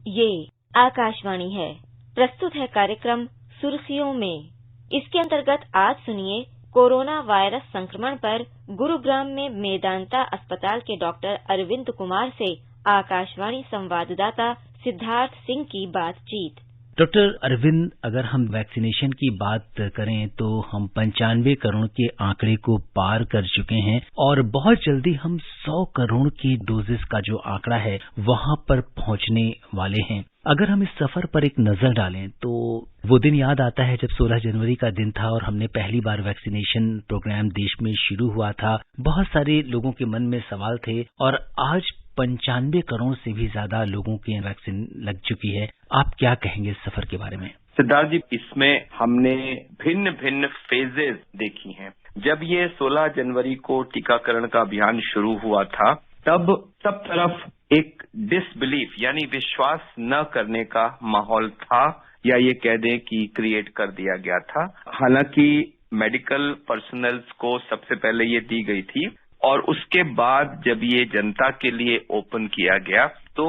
ये आकाशवाणी है। प्रस्तुत है कार्यक्रम सुर्खियों में। इसके अंतर्गत आज सुनिए कोरोना वायरस संक्रमण पर गुरुग्राम में मेदांता अस्पताल के डॉक्टर अरविंद कुमार से आकाशवाणी संवाददाता सिद्धार्थ सिंह की बातचीत। डॉक्टर अरविंद, अगर हम वैक्सीनेशन की बात करें तो हम 95 करोड़ के आंकड़े को पार कर चुके हैं और बहुत जल्दी हम 100 करोड़ की डोजेस का जो आंकड़ा है वहां पर पहुंचने वाले हैं। अगर हम इस सफर पर एक नजर डालें तो वो दिन याद आता है जब 16 जनवरी का दिन था और हमने पहली बार वैक्सीनेशन प्रोग्राम देश में शुरू हुआ था। बहुत सारे लोगों के मन में सवाल थे और आज 95 करोड़ से भी ज्यादा लोगों की वैक्सीन लग चुकी है। आप क्या कहेंगे इस सफर के बारे में? सिद्धार्थ जी, इसमें हमने भिन्न भिन्न फेजेस देखी हैं। जब ये 16 जनवरी को टीकाकरण का अभियान शुरू हुआ था तब सब तरफ एक डिसबिलीफ यानी विश्वास न करने का माहौल था, या ये कह दें कि क्रिएट कर दिया गया था। हालांकि मेडिकल पर्सनल्स को सबसे पहले ये दी गई थी और उसके बाद जब ये जनता के लिए ओपन किया गया तो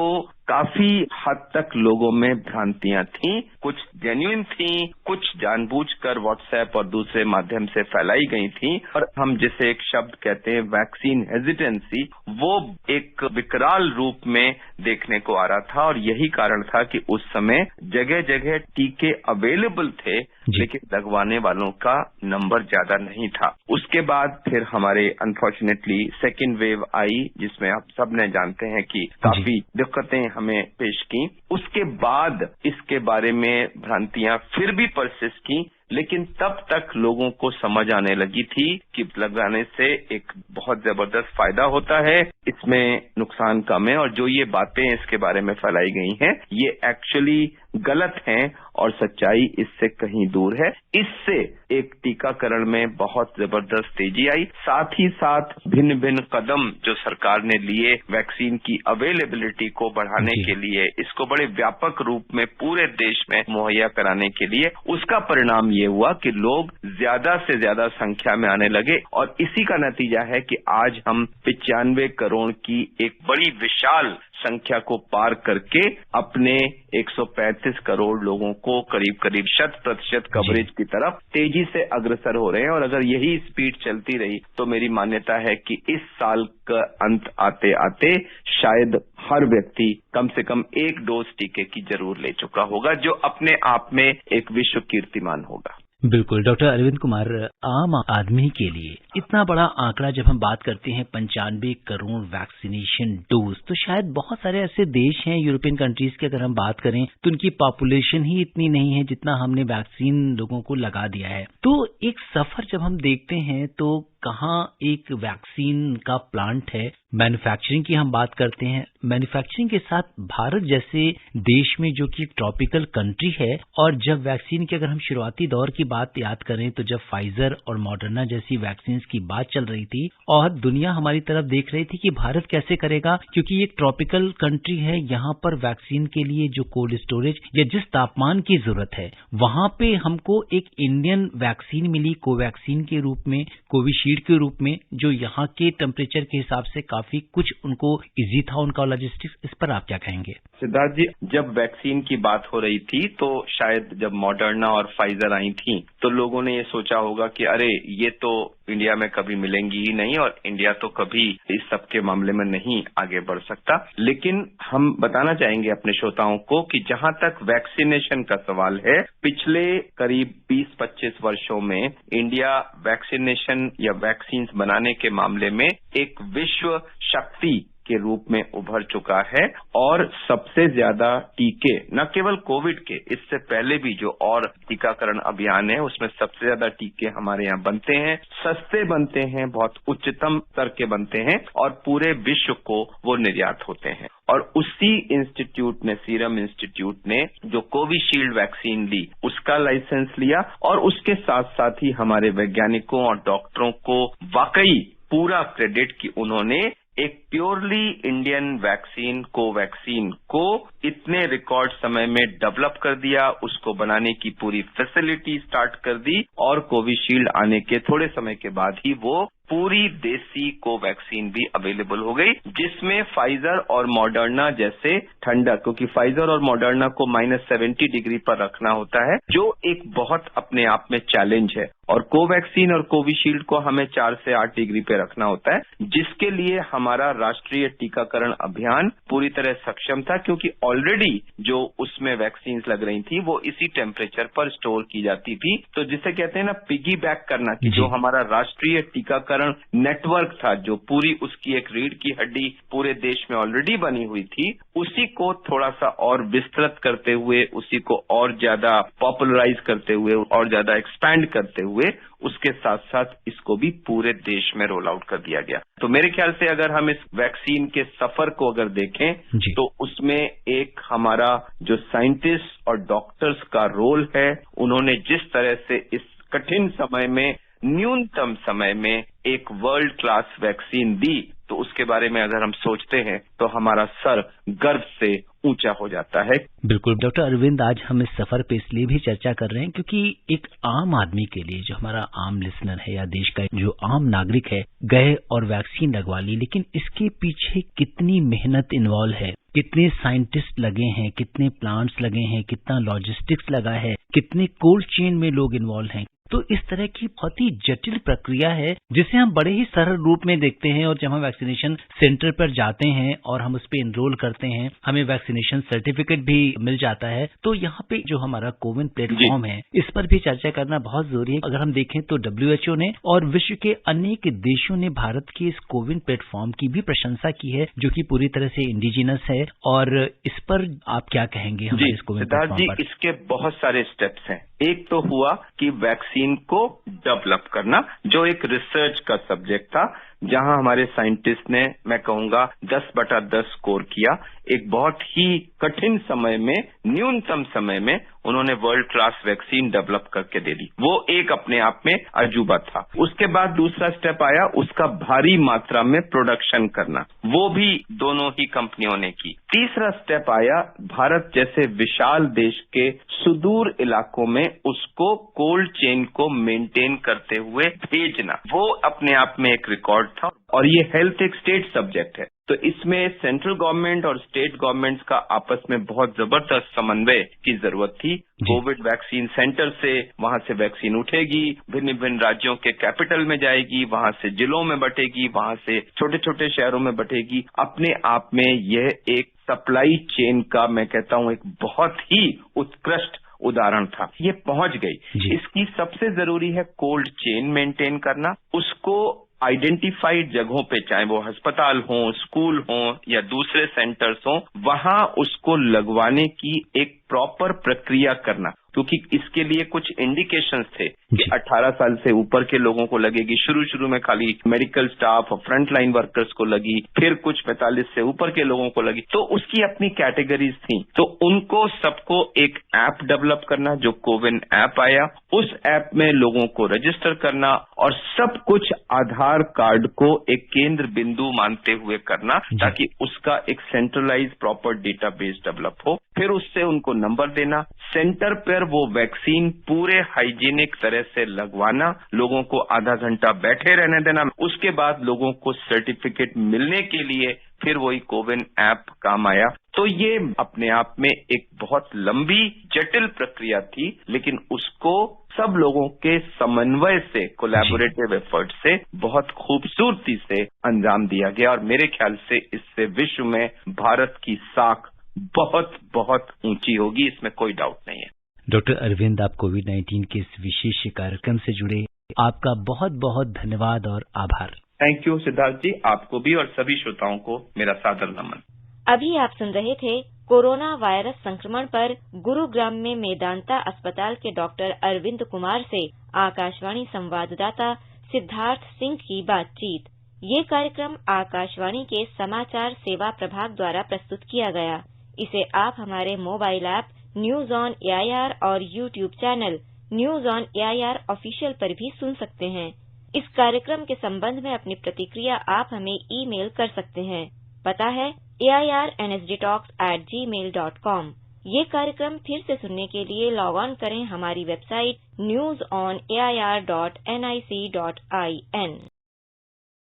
काफी हद तक लोगों में भ्रांतियां थीं। कुछ जेन्युइन थीं, कुछ जानबूझकर व्हाट्सएप और दूसरे माध्यम से फैलाई गई थीं और हम जिसे एक शब्द कहते हैं वैक्सीन हेजिटेंसी, वो एक विकराल रूप में देखने को आ रहा था। और यही कारण था कि उस समय जगह जगह टीके अवेलेबल थे लेकिन लगवाने वालों का नंबर ज्यादा नहीं था। उसके बाद फिर हमारे अनफॉर्चुनेटली सेकेंड वेव आई, जिसमें आप सब ने जानते हैं कि काफी दिक्कतें हमें पेश की। उसके बाद इसके बारे में भ्रांतियां फिर भी परसिस्ट की, लेकिन तब तक लोगों को समझ आने लगी थी कि लगाने से एक बहुत जबरदस्त फायदा होता है, इसमें नुकसान कम है। और जो ये बातें इसके बारे में फैलाई गई हैं ये एक्चुअली गलत हैं और सच्चाई इससे कहीं दूर है। इससे एक टीकाकरण में बहुत जबरदस्त तेजी आई। साथ ही साथ भिन्न भिन्न कदम जो सरकार ने लिए वैक्सीन की अवेलेबिलिटी को बढ़ाने के लिए, इसको बड़े व्यापक रूप में पूरे देश में मुहैया कराने के लिए, उसका परिणाम ये हुआ कि लोग ज्यादा से ज्यादा संख्या में आने लगे और इसी का नतीजा है कि आज हम 95 करोड़ की एक बड़ी विशाल संख्या को पार करके अपने 135 करोड़ लोगों को करीब करीब 100% कवरेज की तरफ तेजी से अग्रसर हो रहे हैं। और अगर यही स्पीड चलती रही तो मेरी मान्यता है कि इस साल का अंत आते आते शायद हर व्यक्ति कम से कम एक डोज टीके की जरूर ले चुका होगा, जो अपने आप में एक विश्व कीर्तिमान होगा। बिल्कुल डॉक्टर अरविंद कुमार, आम आदमी के लिए इतना बड़ा आंकड़ा जब हम बात करते हैं 95 करोड़ वैक्सीनेशन डोज, तो शायद बहुत सारे ऐसे देश हैं यूरोपियन कंट्रीज की अगर हम बात करें तो उनकी पॉपुलेशन ही इतनी नहीं है जितना हमने वैक्सीन लोगों को लगा दिया है। तो एक सफर जब हम देखते हैं तो कहाँ एक वैक्सीन का प्लांट है, मैन्युफैक्चरिंग की हम बात करते हैं, मैन्युफैक्चरिंग के साथ भारत जैसे देश में जो कि ट्रॉपिकल कंट्री है, और जब वैक्सीन के अगर हम शुरुआती दौर की बात याद करें तो जब फाइजर और मॉडर्ना जैसी वैक्सीन की बात चल रही थी और दुनिया हमारी तरफ देख रही थी कि भारत कैसे करेगा, क्योंकि ये एक ट्रॉपिकल कंट्री है, यहाँ पर वैक्सीन के लिए जो कोल्ड स्टोरेज या जिस तापमान की जरूरत है वहां पे हमको एक इंडियन वैक्सीन मिली कोवैक्सीन के रूप में, कोविशील्ड के रूप में, जो यहाँ के टेम्परेचर के हिसाब से काफी कुछ उनको इजी था उनका लॉजिस्टिक्स। इस पर आप क्या कहेंगे? सिद्धार्थ जी, जब वैक्सीन की बात हो रही थी तो शायद जब मॉडर्ना और फाइजर आई थी तो लोगों ने ये सोचा होगा कि अरे ये तो इंडिया में कभी मिलेंगी ही नहीं और इंडिया तो कभी इस सब के मामले में नहीं आगे बढ़ सकता। लेकिन हम बताना चाहेंगे अपने श्रोताओं को कि जहां तक वैक्सीनेशन का सवाल है, पिछले करीब 20-25 वर्षों में इंडिया वैक्सीनेशन या वैक्सीन बनाने के मामले में एक विश्व शक्ति के रूप में उभर चुका है और सबसे ज्यादा टीके न केवल कोविड के, इससे पहले भी जो और टीकाकरण अभियान है उसमें सबसे ज्यादा टीके हमारे यहाँ बनते हैं, सस्ते बनते हैं, बहुत उच्चतम स्तर के बनते हैं और पूरे विश्व को वो निर्यात होते हैं। और उसी इंस्टीट्यूट ने, सीरम इंस्टीट्यूट ने जो कोविशील्ड वैक्सीन ली उसका लाइसेंस लिया और उसके साथ साथ ही हमारे वैज्ञानिकों और डॉक्टरों को वाकई पूरा क्रेडिट कि उन्होंने एक प्योरली इंडियन वैक्सीन कोवैक्सीन को इतने रिकॉर्ड समय में डेवलप कर दिया, उसको बनाने की पूरी फैसिलिटी स्टार्ट कर दी और कोविशील्ड आने के थोड़े समय के बाद ही वो पूरी देसी कोवैक्सीन भी अवेलेबल हो गई, जिसमें फाइजर और मॉडर्ना जैसे ठंडा, क्योंकि फाइजर और मॉडर्ना को -70 डिग्री पर रखना होता है, जो एक बहुत अपने आप में चैलेंज है, और कोवैक्सीन और कोविशील्ड को हमें 4 से 8 डिग्री पे रखना होता है, जिसके लिए हमारा राष्ट्रीय टीकाकरण अभियान पूरी तरह सक्षम था, क्योंकि ऑलरेडी जो उसमें वैक्सीन लग रही थी वो इसी टेम्परेचर पर स्टोर की जाती थी। तो जिसे कहते हैं ना पिगी बैक करना, कि जो हमारा राष्ट्रीय टीकाकरण नेटवर्क था, जो पूरी उसकी एक रीढ़ की हड्डी पूरे देश में ऑलरेडी बनी हुई थी, उसी को थोड़ा सा और विस्तृत करते हुए, उसी को और ज्यादा पॉपुलराइज करते हुए और ज्यादा एक्सपैंड करते हुए उसके साथ साथ इसको भी पूरे देश में रोल आउट कर दिया गया। तो मेरे ख्याल से अगर हम इस वैक्सीन के सफर को अगर देखें तो उसमें एक हमारा जो साइंटिस्ट और डॉक्टर्स का रोल है, उन्होंने जिस तरह से इस कठिन समय में न्यूनतम समय में एक वर्ल्ड क्लास वैक्सीन दी, तो उसके बारे में अगर हम सोचते हैं तो हमारा सर गर्व से ऊंचा हो जाता है। बिल्कुल डॉक्टर अरविंद, आज हम इस सफर पे इसलिए भी चर्चा कर रहे हैं क्योंकि एक आम आदमी के लिए, जो हमारा आम लिसनर है या देश का जो आम नागरिक है, गए और वैक्सीन लगवा ली, लेकिन इसके पीछे कितनी मेहनत इन्वॉल्व है, कितने साइंटिस्ट लगे हैं, कितने प्लांट्स लगे हैं, कितना लॉजिस्टिक्स लगा है, कितने कोल्ड चेन में लोग इन्वॉल्व हैं। तो इस तरह की बहुत ही जटिल प्रक्रिया है जिसे हम बड़े ही सरल रूप में देखते हैं, और जब हम वैक्सीनेशन सेंटर पर जाते हैं और हम उस पर एनरोल करते हैं, हमें वैक्सीनेशन सर्टिफिकेट भी मिल जाता है। तो यहाँ पे जो हमारा कोविन प्लेटफॉर्म है, इस पर भी चर्चा करना बहुत जरूरी है। अगर हम देखें तो WHO ने और विश्व के अनेक देशों ने भारत के इस कोविन प्लेटफॉर्म की भी प्रशंसा की है, जो कि पूरी तरह से इंडिजिनस है। और इस पर आप क्या कहेंगे हमारे इस कोविन प्लेटफॉर्म पर? इसके बहुत सारे स्टेप्स हैं। एक तो हुआ कि वैक्सीन को डेवलप करना, जो एक रिसर्च का सब्जेक्ट था, जहां हमारे साइंटिस्ट ने, मैं कहूंगा 10/10 स्कोर किया। एक बहुत ही कठिन समय में, न्यूनतम समय में उन्होंने वर्ल्ड क्लास वैक्सीन डेवलप करके दे दी। वो एक अपने आप में अजूबा था। उसके बाद दूसरा स्टेप आया उसका भारी मात्रा में प्रोडक्शन करना, वो भी दोनों ही कंपनियों ने की। तीसरा स्टेप आया भारत जैसे विशाल देश के सुदूर इलाकों में उसको कोल्ड चेन को मेंटेन करते हुए भेजना, वो अपने आप में एक रिकॉर्ड था। और ये हेल्थ एक स्टेट सब्जेक्ट है, तो इसमें सेंट्रल गवर्नमेंट और स्टेट गवर्नमेंट्स का आपस में बहुत जबरदस्त समन्वय की जरूरत थी। कोविड वैक्सीन सेंटर से वहां से वैक्सीन उठेगी, भिन्न भिन्न राज्यों के कैपिटल में जाएगी, वहां से जिलों में बटेगी, वहां से छोटे छोटे शहरों में बटेगी। अपने आप में यह एक सप्लाई चेन का, मैं कहता हूं, एक बहुत ही उत्कृष्ट उदाहरण था। ये पहुंच गई। इसकी सबसे जरूरी है कोल्ड चेन मेंटेन करना, उसको आइडेंटिफाइड जगहों पे, चाहे वो अस्पताल हो, स्कूल हो या दूसरे सेंटर्स हो, वहां उसको लगवाने की एक प्रॉपर प्रक्रिया करना, क्योंकि इसके लिए कुछ इंडिकेशंस थे कि 18 साल से ऊपर के लोगों को लगेगी। शुरू में खाली मेडिकल स्टाफ और फ्रंट लाइन वर्कर्स को लगी, फिर कुछ 45 से ऊपर के लोगों को लगी, तो उसकी अपनी कैटेगरीज थी। तो उनको सबको एक ऐप डेवलप करना, जो कोविन ऐप आया, उस ऐप में लोगों को रजिस्टर करना और सब कुछ आधार कार्ड को एक केंद्र बिंदु मानते हुए करना, ताकि उसका एक सेंट्रलाइज प्रॉपर डेटाबेस डेवलप हो। फिर उससे उनको नंबर देना, सेंटर पर वो वैक्सीन पूरे हाइजीनिक तरह से लगवाना, लोगों को आधा घंटा बैठे रहने देना, उसके बाद लोगों को सर्टिफिकेट मिलने के लिए फिर वही कोविन ऐप काम आया। तो ये अपने आप में एक बहुत लंबी जटिल प्रक्रिया थी, लेकिन उसको सब लोगों के समन्वय से, कोलैबोरेटिव एफर्ट से बहुत खूबसूरती से अंजाम दिया गया। और मेरे ख्याल से इससे विश्व में भारत की साख बहुत बहुत ऊंची होगी, इसमें कोई डाउट नहीं है। डॉक्टर अरविंद, आप कोविड-19 के इस विशेष कार्यक्रम से जुड़े, आपका बहुत बहुत धन्यवाद और आभार। थैंक यू सिद्धार्थ जी, आपको भी और सभी श्रोताओं को मेरा सादर नमन। अभी आप सुन रहे थे कोरोना वायरस संक्रमण पर गुरुग्राम में मेदांता अस्पताल के डॉक्टर अरविंद कुमार से आकाशवाणी संवाददाता सिद्धार्थ सिंह की बातचीत। ये कार्यक्रम आकाशवाणी के समाचार सेवा प्रभाग द्वारा प्रस्तुत किया गया। इसे आप हमारे mobile app news on AIR और YouTube channel news on AIR official पर भी सुन सकते हैं। इस कार्यक्रम के संबंध में अपनी प्रतिक्रिया आप हमें ईमेल कर सकते हैं। पता है airnsdtalks@gmail.com। ये कार्यक्रम फिर से सुनने के लिए लॉग ऑन करें हमारी वेबसाइट newsonair.nic.in।